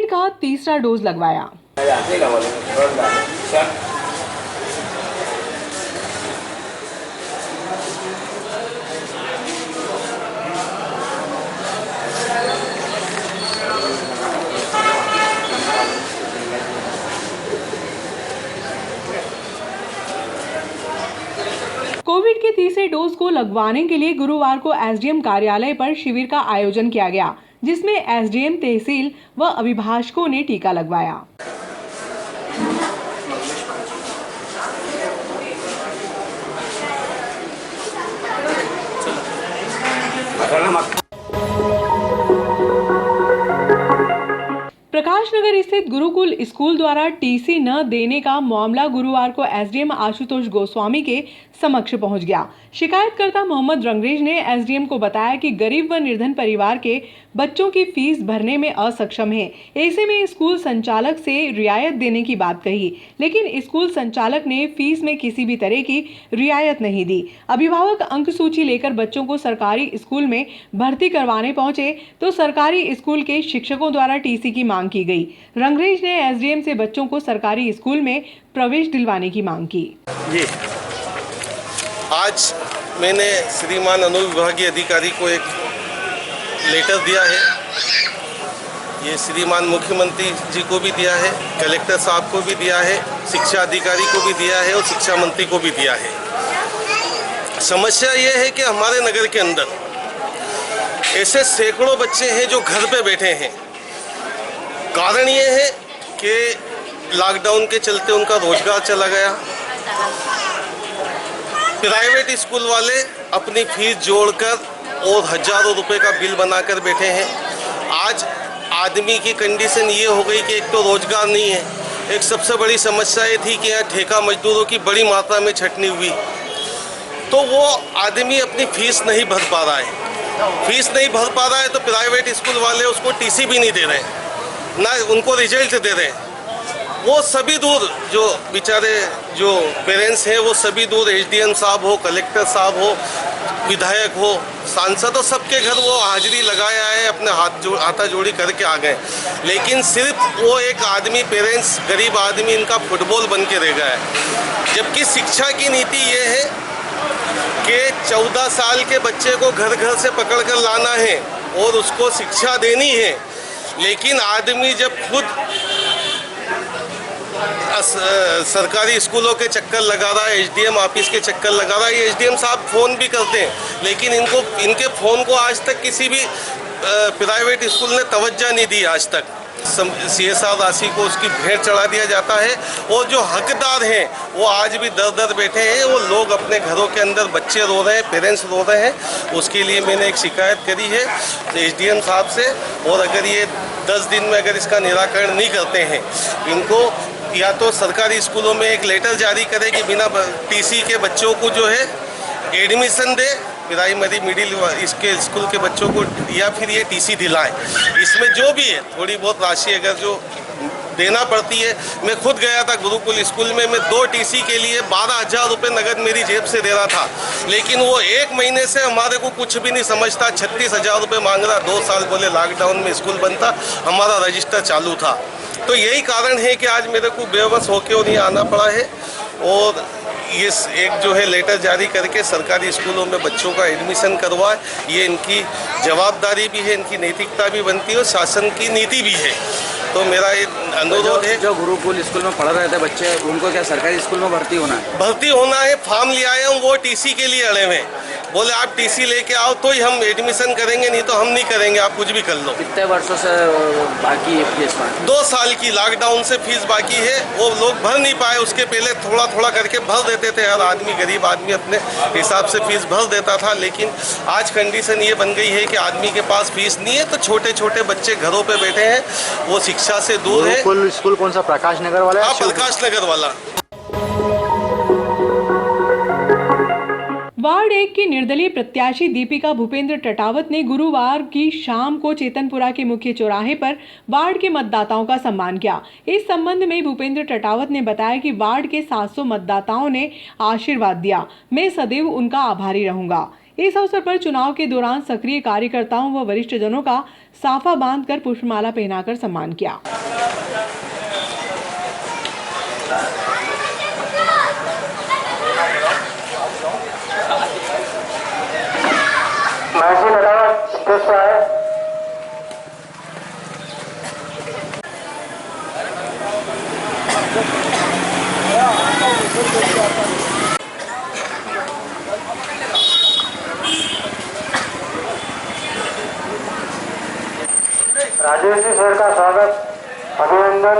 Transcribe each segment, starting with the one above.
Covid का तीसरा dose लगवाया। कोविड के तीसरे डोज को लगवाने के लिए गुरुवार को एसडीएम कार्यालय पर शिविर का आयोजन किया गया, जिसमें एसडीएम तहसील व अभिभाषकों ने टीका लगवाया। प्रकाश नगर स्थित गुरुकुल स्कूल द्वारा टीसी न देने का मामला गुरुवार को एसडीएम आशुतोष गोस्वामी के समक्ष पहुंच गया। शिकायतकर्ता मोहम्मद रंगरेज ने एसडीएम को बताया कि गरीब व निर्धन परिवार के बच्चों की फीस भरने में असक्षम है। ऐसे में स्कूल संचालक से रियायत देने की बात कही, लेकिन स्कूल संचालक ने फीस में किसी भी तरह की रियायत नहीं दी। अभिभावक अंक सूची लेकर बच्चों को सरकारी स्कूल में भर्ती करवाने पहुंचे तो सरकारी स्कूल के शिक्षकों द्वारा टीसी की मांग की गई। रंगरेज ने एसडीएम से बच्चों को सरकारी स्कूल में प्रवेश दिलवाने की मांग की। जी, आज मैंने श्रीमान अनुविभागीय अधिकारी को एक लेटर दिया है। ये श्रीमान मुख्यमंत्री जी को भी दिया है, कलेक्टर साहब को भी दिया है, शिक्षा अधिकारी को भी दिया है और शिक्षा मंत्री को भी दिया है। समस्या ये है कि हमारे नगर के अंदर ऐसे सैकड़ों बच्चे हैं जो घर पे बैठे हैं। कारण ये है कि लॉकडाउन के चलते उनका रोजगार चला गया। प्राइवेट स्कूल वाले अपनी फीस जोड़कर और हजारों रुपए का बिल बनाकर बैठे हैं। आज आदमी की कंडीशन ये हो गई कि एक तो रोजगार नहीं है, एक सबसे बड़ी समस्या ये थी कि यहाँ ठेका मजदूरों की बड़ी मात्रा में छटनी हुई, तो वो आदमी अपनी फीस नहीं भर पा रहा है। फीस नहीं भर पा रहा है तो प्राइवेट स्कूल वाले उसको टीसी भी नहीं दे रहे, ना उनको रिजल्ट दे रहे हैं। वो सभी दूर जो बेचारे जो पेरेंट्स हैं वो सभी दूर एसडीएम साहब हो, कलेक्टर साहब हो, विधायक हो, सांसद हो, सबके घर वो हाजिरी लगाया है, अपने हाथा जोड़ी करके आ गए। लेकिन सिर्फ वो एक आदमी, पेरेंट्स, गरीब आदमी इनका फुटबॉल बन के रह गया है। जबकि शिक्षा की नीति ये है कि 14 साल के बच्चे को घर घर से पकड़ कर लाना है और उसको शिक्षा देनी है। लेकिन आदमी जब खुद सरकारी स्कूलों के चक्कर लगा रहा है, एसडीएम ऑफिस के चक्कर लगा रहा है, ये एसडीएम साहब फ़ोन भी करते हैं, लेकिन इनके फ़ोन को आज तक किसी भी प्राइवेट स्कूल ने तवज्जो नहीं दी। आज तक CSR राशि को उसकी भेंट चढ़ा दिया जाता है और जो हकदार हैं वो आज भी दर दर बैठे हैं। वो लोग अपने घरों के अंदर, बच्चे रो रहे हैं, पेरेंट्स रो रहे हैं। उसके लिए मैंने एक शिकायत करी है एसडीएम साहब से, और अगर ये 10 दिन में अगर इसका निराकरण नहीं करते हैं, इनको या तो सरकारी स्कूलों में एक लेटर जारी करें कि बिना टीसी के बच्चों को जो है एडमिशन दे, प्राइमरी मिडिल इसके स्कूल के बच्चों को, या फिर ये टीसी दिलाएं। इसमें जो भी है थोड़ी बहुत राशि अगर जो देना पड़ती है। मैं खुद गया था गुरुकुल स्कूल में, मैं 2 टीसी के लिए 12,000 रुपये नगद मेरी जेब से दे रहा था, लेकिन वो 1 महीने से हमारे को कुछ भी नहीं समझता, 36,000 रुपये मांग रहा। 2 साल बोले लॉकडाउन में स्कूल बंद था, हमारा रजिस्टर चालू था। तो यही कारण है कि आज मेरे को बेबस होके और यहाँ आना पड़ा है, और ये एक जो है लेटर जारी करके सरकारी स्कूलों में बच्चों का एडमिशन करवाए। ये इनकी जवाबदारी भी है, इनकी नैतिकता भी बनती है और शासन की नीति भी है। तो मेरा ये अनुरोध है, जो गुरुकुल स्कूल में पढ़ रहे थे बच्चे, उनको क्या सरकारी स्कूल में भर्ती होना है? भर्ती होना है। फॉर्म ले आए हम, वो टीसी के लिए अड़े हुए, बोले आप टीसी लेके आओ तो ही हम एडमिशन करेंगे, नहीं तो हम नहीं करेंगे, आप कुछ भी कर लो। कितने वर्षों से बाकी है फीस? 2 साल की लॉकडाउन से फीस बाकी है। वो लोग भर नहीं पाए, उसके पहले थोड़ा थोड़ा करके भर देते थे। हर आदमी, गरीब आदमी अपने हिसाब से फीस भर देता था। लेकिन आज कंडीशन ये बन गई है कि आदमी के पास फीस नहीं है, तो छोटे छोटे बच्चे घरों पे बैठे हैं, वो शिक्षा से दूर है। स्कूल कौन सा, प्रकाश नगर वाला? हाँ, प्रकाश नगर वाला। वार्ड 1 की निर्दलीय प्रत्याशी दीपिका भूपेंद्र टटावत ने गुरुवार की शाम को चेतनपुरा के मुख्य चौराहे पर वार्ड के मतदाताओं का सम्मान किया। इस संबंध में भूपेंद्र टटावत ने बताया कि वार्ड के 700 मतदाताओं ने आशीर्वाद दिया, मैं सदैव उनका आभारी रहूंगा। इस अवसर पर चुनाव के दौरान सक्रिय कार्यकर्ताओं व वरिष्ठ जनों का साफा बांधकर पुष्पमाला पहनाकर सम्मान किया। राजेश जी सर का स्वागत, अभिनंदन।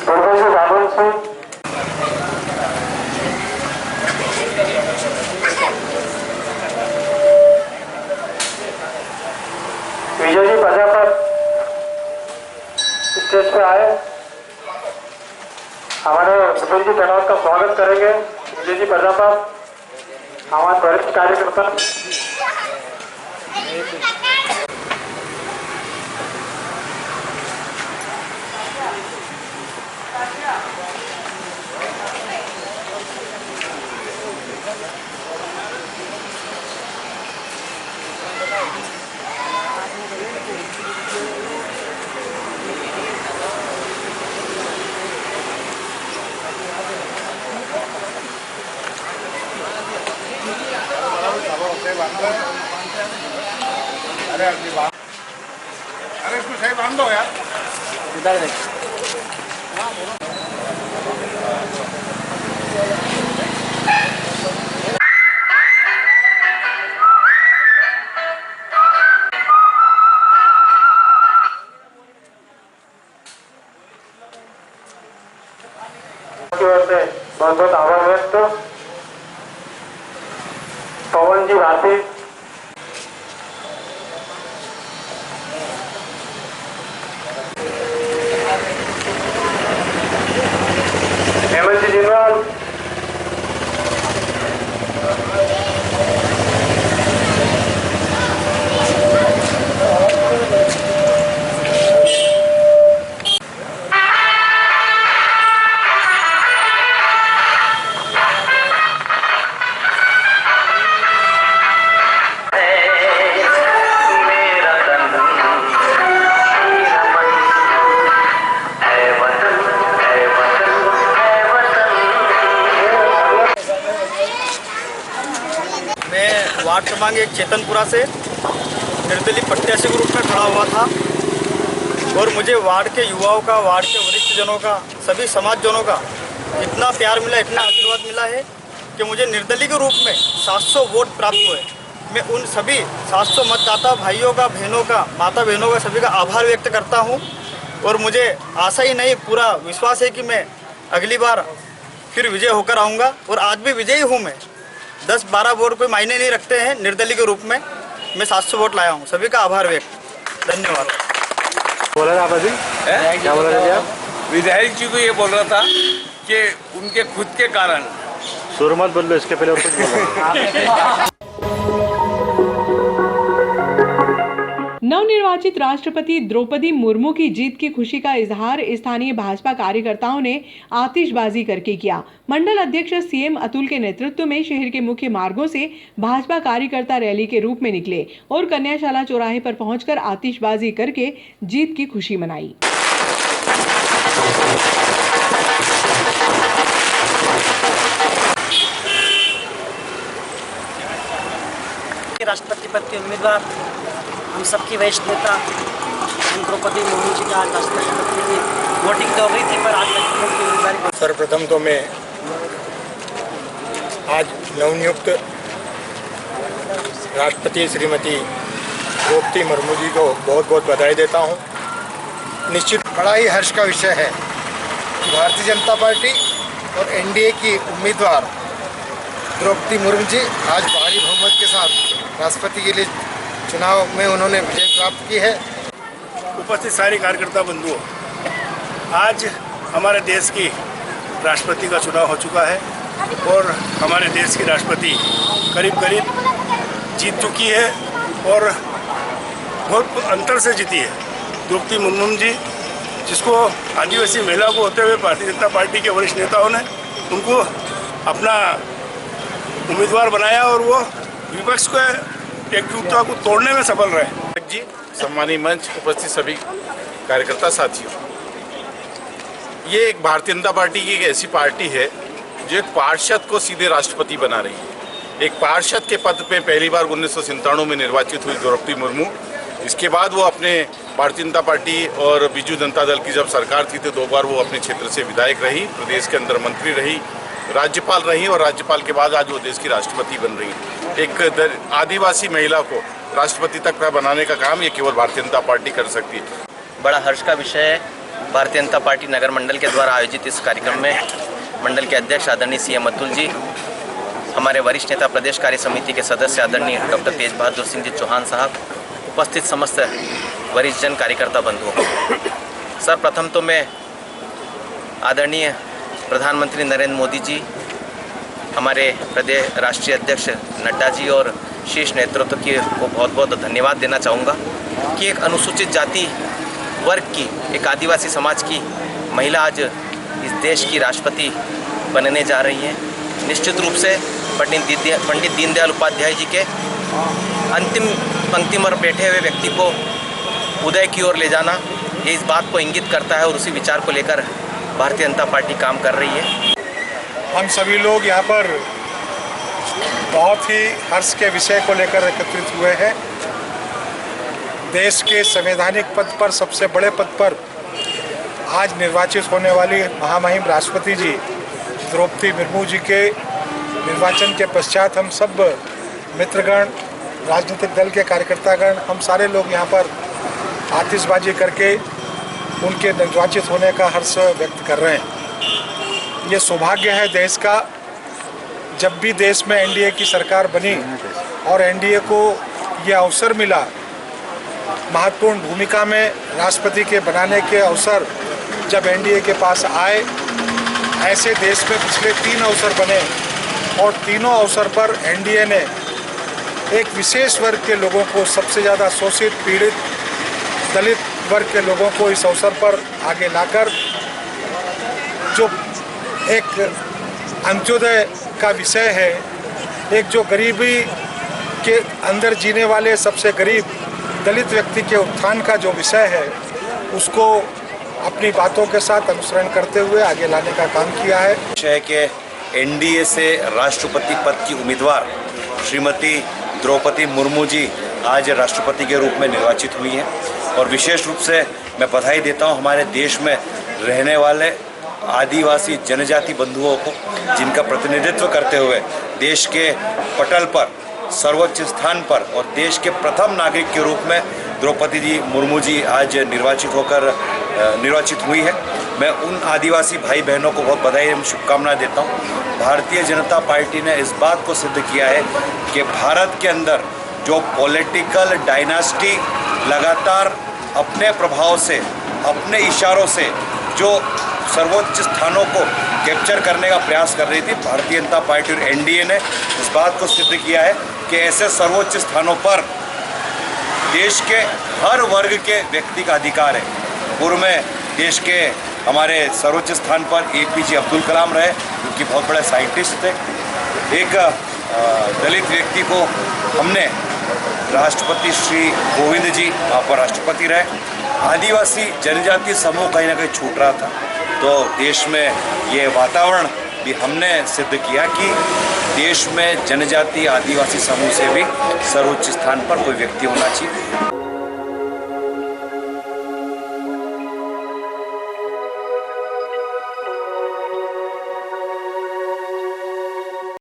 प्रोफेसर राहुल सिंह, विजय जी प्रजापत स्टेज पे आए, हमारे विजय जी टनौत का स्वागत करेंगे। विजय जी प्रजापत हमारे वरिष्ठ कार्यकर्ता। अरे इसको सही बांध दो यार। इधर देख। की ओर से बहुत बहुत आभार व्यक्त। पवन जी भारती, हेमंत जी जिनवाल, वार्ड क्रमांक 1 चेतनपुरा से निर्दलीय प्रत्याशी के रूप में खड़ा हुआ था और मुझे वार्ड के युवाओं का, वार्ड के वरिष्ठ जनों का, सभी समाजजनों का इतना प्यार मिला, इतना आशीर्वाद मिला है कि मुझे निर्दलीय के रूप में 700 वोट प्राप्त हुए। मैं उन सभी 700 मतदाता भाइयों का, बहनों का, माता बहनों का, सभी का आभार व्यक्त करता हूँ और मुझे आशा ही नहीं, पूरा विश्वास है कि मैं अगली बार फिर विजय होकर आऊँगा और आज भी विजयी हूँ। मैं 10-12 वोट कोई मायने नहीं रखते हैं। निर्दलीय के रूप में मैं 700 वोट लाया हूँ। सभी का आभार व्यक्त। धन्यवाद। बोला था आप अभी क्या बोला था आप? विधायक जी को ये बोल रहा था कि उनके खुद के कारण। सुर मत बोलो, इसके पहले और कुछ बोला। नवनिर्वाचित राष्ट्रपति द्रौपदी मुर्मू की जीत की खुशी का इजहार स्थानीय भाजपा कार्यकर्ताओं ने आतिशबाजी करके किया। मंडल अध्यक्ष सीएम अतुल के नेतृत्व में शहर के मुख्य मार्गों से भाजपा कार्यकर्ता रैली के रूप में निकले और कन्याशाला चौराहे पर पहुंचकर आतिशबाजी करके जीत की खुशी मनाई। राष्ट्रपति पद के उम्मीदवार, हम सबकी वरिष्ठ नेता द्रौपदी मुर्मू जी का आज राष्ट्रपति की वोटिंग तो हो गई थी, पर आज तक की उम्मीदवारी। सर्वप्रथम तो मैं आज नवनियुक्त राष्ट्रपति श्रीमती द्रौपदी मुर्मू जी को बहुत बहुत बधाई देता हूं। निश्चित बड़ा ही हर्ष का विषय है कि भारतीय जनता पार्टी और एनडीए की उम्मीदवार द्रौपदी मुर्मू जी आज भारी बहुमत के साथ राष्ट्रपति के लिए चुनाव में उन्होंने विजय प्राप्त की है। उपस्थित सारे कार्यकर्ता बंधुओं, आज हमारे देश की राष्ट्रपति का चुनाव हो चुका है और हमारे देश की राष्ट्रपति करीब करीब जीत चुकी है और बहुत अंतर से जीती है। द्रौपदी मुर्मू जी, जिसको आदिवासी महिला को होते हुए भारतीय जनता पार्टी के वरिष्ठ नेताओं ने उनको अपना उम्मीदवार बनाया और वो विपक्ष को एकजुटता को तोड़ने में सफल रहे। जी, सम्मानीय मंच, उपस्थित सभी कार्यकर्ता साथियों, ये एक भारतीय जनता पार्टी की एक ऐसी पार्टी है जो एक पार्षद को सीधे राष्ट्रपति बना रही है। एक पार्षद के पद पे पहली बार 1997 में निर्वाचित हुई द्रौपदी मुर्मू। इसके बाद वो अपने भारतीय जनता पार्टी और बीजू जनता दल की जब सरकार थी तो 2 बार वो अपने क्षेत्र से विधायक रही, प्रदेश के अंदर मंत्री रही, राज्यपाल रही और राज्यपाल के बाद आज वो देश की राष्ट्रपति बन रही है। एक आदिवासी महिला को राष्ट्रपति तक बनाने का काम ये केवल भारतीय जनता पार्टी कर सकती है। बड़ा हर्ष का विषय है, भारतीय जनता पार्टी नगर मंडल के द्वारा आयोजित इस कार्यक्रम में मंडल के अध्यक्ष आदरणीय सीएम अतुल जी, हमारे वरिष्ठ नेता प्रदेश कार्य समिति के सदस्य आदरणीय डॉक्टर तेज बहादुर सिंह जी चौहान साहब, उपस्थित समस्त वरिष्ठ जन कार्यकर्ता बंधुओं। सर्वप्रथम तो मैं आदरणीय प्रधानमंत्री नरेंद्र मोदी जी, हमारे प्रदेश राष्ट्रीय अध्यक्ष नड्डा जी और शीर्ष नेतृत्व को बहुत बहुत धन्यवाद देना चाहूँगा कि एक अनुसूचित जाति वर्ग की, एक आदिवासी समाज की महिला आज इस देश की राष्ट्रपति बनने जा रही है। निश्चित रूप से पंडित दीनदयाल उपाध्याय जी के अंतिम पंक्ति पर बैठे हुए व्यक्ति को उदय की ओर ले जाना, ये इस बात को इंगित करता है और उसी विचार को लेकर भारतीय जनता पार्टी काम कर रही है। हम सभी लोग यहाँ पर बहुत ही हर्ष के विषय को लेकर एकत्रित हुए हैं। देश के संवैधानिक पद पर, सबसे बड़े पद पर आज निर्वाचित होने वाली महामहिम राष्ट्रपति जी द्रौपदी मुर्मू जी के निर्वाचन के पश्चात हम सब मित्रगण, राजनीतिक दल के कार्यकर्तागण, हम सारे लोग यहाँ पर आतिशबाजी करके उनके निर्वाचित होने का हर्ष व्यक्त कर रहे हैं। ये सौभाग्य है देश का, जब भी देश में एनडीए की सरकार बनी और एनडीए को ये अवसर मिला महत्वपूर्ण भूमिका में राष्ट्रपति के बनाने के अवसर जब एनडीए के पास आए, ऐसे देश में पिछले 3 अवसर बने और तीनों अवसर पर एनडीए ने एक विशेष वर्ग के लोगों को, सबसे ज़्यादा शोषित, पीड़ित, दलित वर्ग के लोगों को इस अवसर पर आगे लाकर जो एक अंत्योदय का विषय है, एक जो गरीबी के अंदर जीने वाले सबसे गरीब दलित व्यक्ति के उत्थान का जो विषय है, उसको अपनी बातों के साथ अनुसरण करते हुए आगे लाने का काम किया है। विषय के एनडीए से राष्ट्रपति पद की उम्मीदवार श्रीमती द्रौपदी मुर्मू जी आज राष्ट्रपति के रूप में निर्वाचित हुई हैं और विशेष रूप से मैं बधाई देता हूं हमारे देश में रहने वाले आदिवासी जनजाति बंधुओं को, जिनका प्रतिनिधित्व करते हुए देश के पटल पर सर्वोच्च स्थान पर और देश के प्रथम नागरिक के रूप में द्रौपदी जी मुर्मू जी आज निर्वाचित हुई है। मैं उन आदिवासी भाई बहनों को बहुत बधाई एवं शुभकामनाएं देता हूं। भारतीय जनता पार्टी ने इस बात को सिद्ध किया है कि भारत के अंदर जो पॉलिटिकल डायनास्टी लगातार अपने प्रभाव से, अपने इशारों से जो सर्वोच्च स्थानों को कैप्चर करने का प्रयास कर रही थी, भारतीय जनता पार्टी और एनडीए ने इस बात को सिद्ध किया है कि ऐसे सर्वोच्च स्थानों पर देश के हर वर्ग के व्यक्ति का अधिकार है। पूर्व में देश के हमारे सर्वोच्च स्थान पर एपीजे अब्दुल कलाम रहे, जो कि बहुत बड़े साइंटिस्ट थे। एक दलित व्यक्ति को हमने राष्ट्रपति श्री कोविंद जी वहाँ पर राष्ट्रपति रहे। आदिवासी जनजाति समूह कहीं ना कहीं छूट रहा था, तो देश में ये वातावरण भी हमने सिद्ध किया कि देश में जनजाति आदिवासी समूह से भी सर्वोच्च स्थान पर कोई व्यक्ति होना चाहिए।